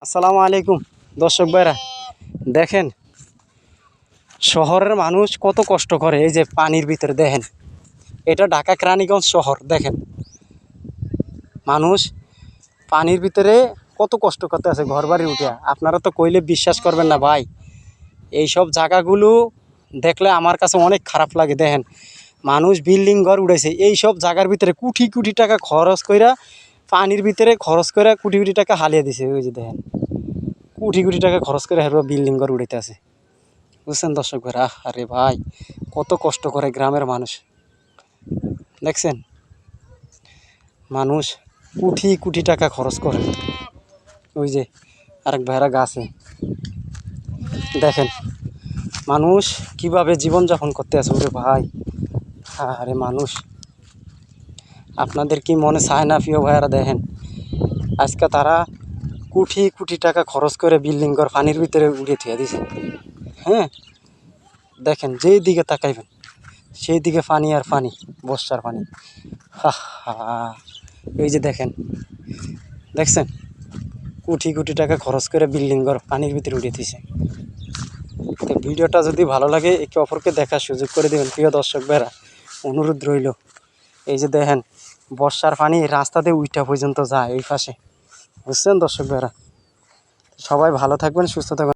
আসসালামু আলাইকুম দর্শক ভাইরা, দেখেন শহরের মানুষ কত কষ্ট করে। এই যে পানির ভিতরে দেখেন, এটা ঢাকা কেরানীগঞ্জ শহর। দেখেন মানুষ পানির ভিতরে কত কষ্ট করতে আছে ঘর বাড়ি উঠে। আপনারা তো কইলে বিশ্বাস করবেন না ভাই। এইসব জায়গাগুলো দেখলে আমার কাছে অনেক খারাপ লাগে। দেখেন মানুষ বিল্ডিং ঘর উঠেছে, এইসব জায়গার ভিতরে কোটি কোটি টাকা খরচ কইরা, পানির ভিতরে খরচ করে কোটি কোটি টাকা হালিয়ে দিছে। ওই যে দেখেন কোটি কোটি টাকা খরচ করে হেরবা বিল্ডিং ঘর উঠাইতে আছে। বুঝছেন দর্শক ভাইরা, আরে ভাই কত কষ্ট করে গ্রামের মানুষ। দেখছেন মানুষ কোটি কোটি টাকা খরচ করে। ওই যে আরেক ভাইরা গাছে দেখেন মানুষ কিভাবে জীবনযাপন করতে আছে। ওরে ভাই, আরে মানুষ আপনাদের কি মনে চায় না প্রিয় ভাইয়ারা? দেখেন আজকে তারা কোটি কোটি টাকা খরচ করে বিল্ডিং ঘর পানির ভিতরে উড়িয়ে থুয়ে দিছে। হ্যাঁ দেখেন যেই দিকে তাকাইবেন সেই দিকে পানি আর পানি, বর্ষার পানি। হা হা, এই যে দেখেন, দেখছেন কোটি কোটি টাকা খরচ করে বিল্ডিং ঘর পানির ভিতরে উড়িয়ে দিছে। তো ভিডিওটা যদি ভালো লাগে একে অপরকে দেখার সুযোগ করে দেবেন প্রিয় দর্শক ভাইরা, অনুরোধ রইল। এই যে দেখেন বর্ষার পানি রাস্তাতে উইটা পর্যন্ত যায় এই পাশে। বুঝছেন দর্শক ভাইরা, সবাই ভালো থাকবেন, সুস্থ থাকবেন।